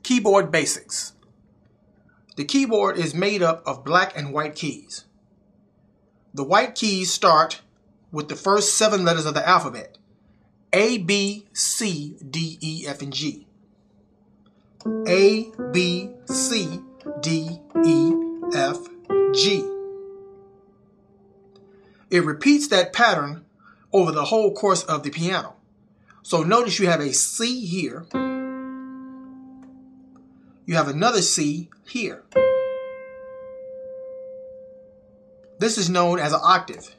Keyboard basics. The keyboard is made up of black and white keys. The white keys start with the first 7 letters of the alphabet: A, B, C, D, E, F, and G. A, B, C, D, E, F, G. It repeats that pattern over the whole course of the piano. So notice you have a C here. You have another C here. This is known as an octave.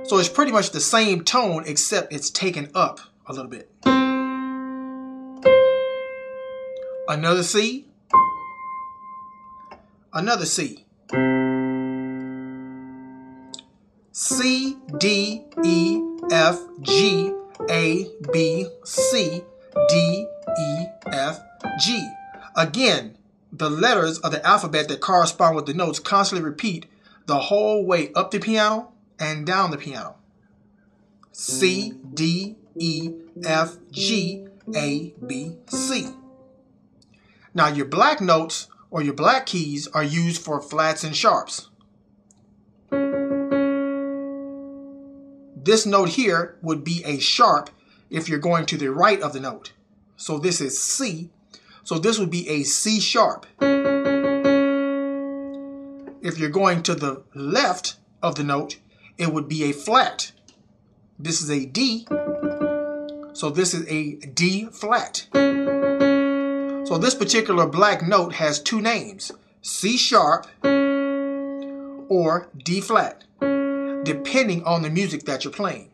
So it's pretty much the same tone except it's taken up a little bit. Another C. Another C. C, D, E, F, G, A, B, C, D, E, F, G. Again, the letters of the alphabet that correspond with the notes constantly repeat the whole way up the piano and down the piano. C, D, E, F, G, A, B, C. Now your black notes or your black keys are used for flats and sharps. This note here would be a sharp if you're going to the right of the note. So this is C. So this would be a C sharp. If you're going to the left of the note, it would be a flat. This is a D. So this is a D flat. So this particular black note has 2 names: C sharp or D flat, depending on the music that you're playing.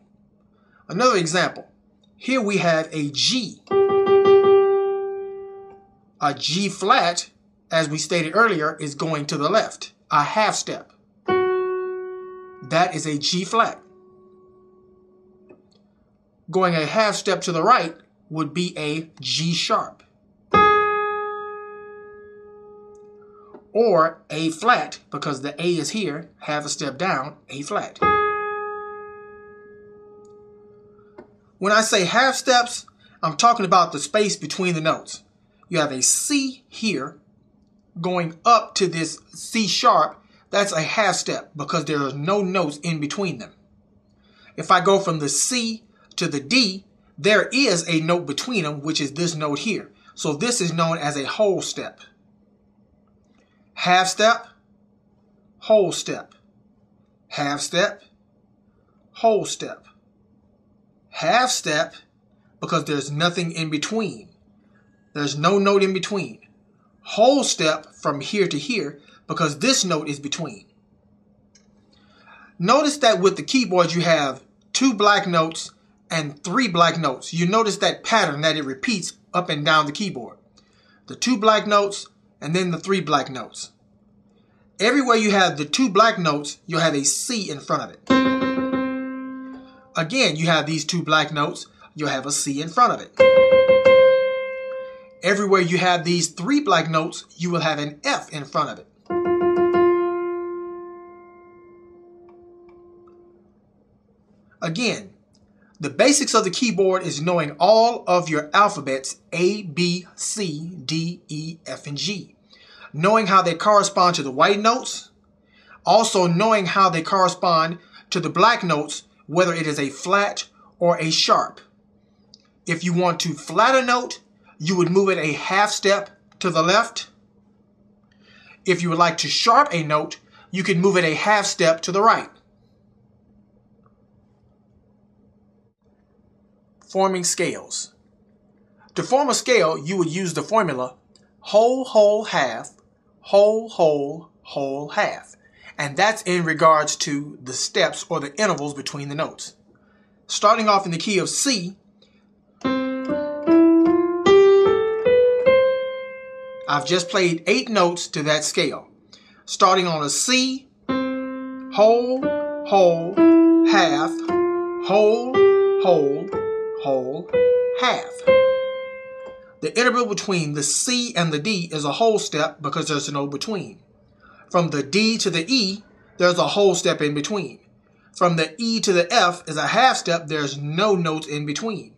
Another example. Here we have a G. A G flat, as we stated earlier, is going to the left, a half step. That is a G flat. Going a half step to the right would be a G sharp. Or A flat, because the A is here, half a step down, A flat. When I say half steps, I'm talking about the space between the notes. You have a C here going up to this C sharp. That's a half step because there are no notes in between them. If I go from the C to the D, there is a note between them, which is this note here. So this is known as a whole step. Half step, whole step. Half step, whole step. Half step, because there's nothing in between. There's no note in between. Whole step from here to here, because this note is between. Notice that with the keyboard you have 2 black notes and 3 black notes. You notice that pattern that it repeats up and down the keyboard. The 2 black notes and then the 3 black notes. Everywhere you have the 2 black notes, you'll have a C in front of it. Again, you have these 2 black notes, you'll have a C in front of it. Everywhere you have these 3 black notes, you will have an F in front of it. Again, the basics of the keyboard is knowing all of your alphabets A, B, C, D, E, F, and G. Knowing how they correspond to the white notes. Also knowing how they correspond to the black notes, whether it is a flat or a sharp. If you want to flat a note, you would move it a half step to the left. If you would like to sharp a note, you can move it a half step to the right. Forming scales. To form a scale, you would use the formula whole, whole, half, whole, whole, whole, half. And that's in regards to the steps or the intervals between the notes. Starting off in the key of C, I've just played 8 notes to that scale. Starting on a C, whole, whole, half, whole, whole, whole, half. The interval between the C and the D is a whole step because there's no between. From the D to the E, there's a whole step in between. From the E to the F is a half step, there's no notes in between.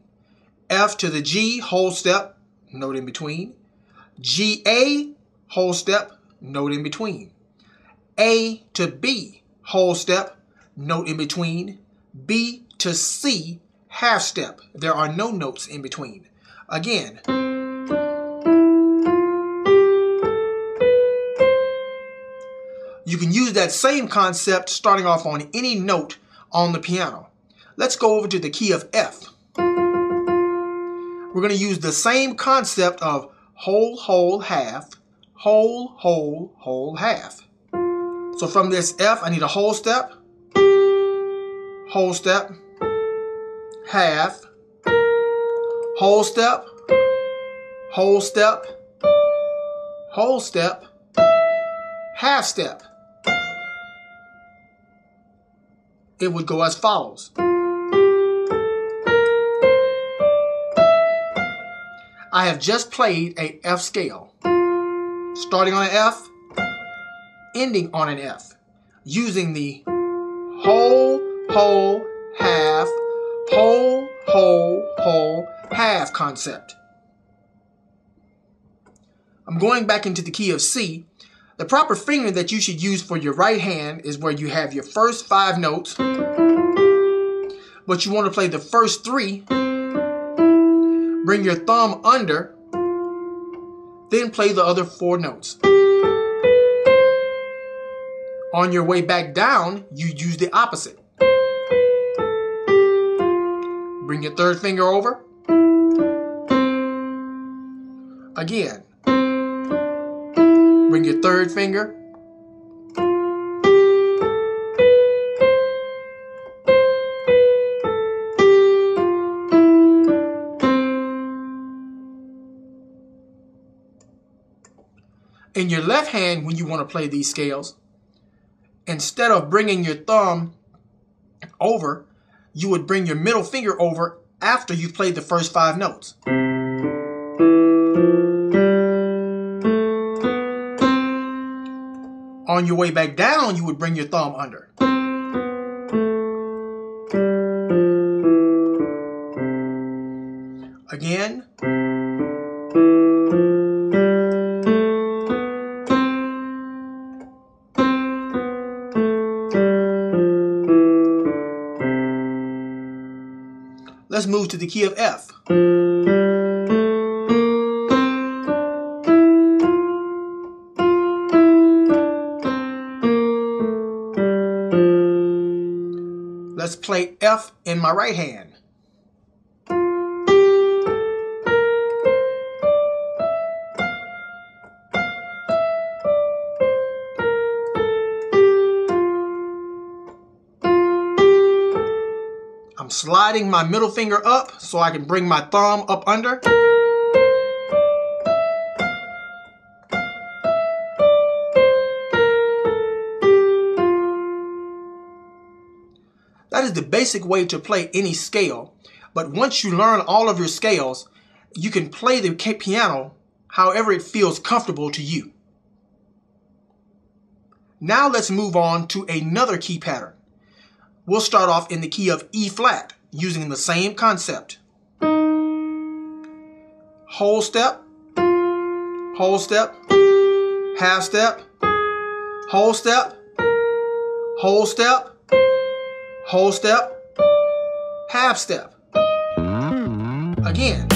F to the G, whole step, note in between. G-A, whole step, note in between. A to B, whole step, note in between. B to C, half step. There are no notes in between. Again. You can use that same concept starting off on any note on the piano. Let's go over to the key of F. We're going to use the same concept of whole, whole, half, whole, whole, whole, half. So from this F, I need a whole step, half, whole step, whole step, whole step, half step. It would go as follows. I have just played a F scale, starting on an F, ending on an F, using the whole, whole, half, whole, whole, whole, half concept. I'm going back into the key of C. The proper finger that you should use for your right hand is where you have your first 5 notes, but you want to play the first 3. Bring your thumb under, then play the other 4 notes. On your way back down, you use the opposite. Bring your 3rd finger over. Again. Bring your 3rd finger. In your left hand, when you want to play these scales, instead of bringing your thumb over, you would bring your middle finger over after you've played the first 5 notes. On your way back down, you would bring your thumb under. Again. Let's move to the key of F. Let's play F in my right hand. I'm sliding my middle finger up so I can bring my thumb up under. That is the basic way to play any scale, but once you learn all of your scales, you can play the piano however it feels comfortable to you. Now let's move on to another key pattern. We'll start off in the key of E flat, using the same concept. Whole step, half step, whole step, whole step, whole step, half step. Again.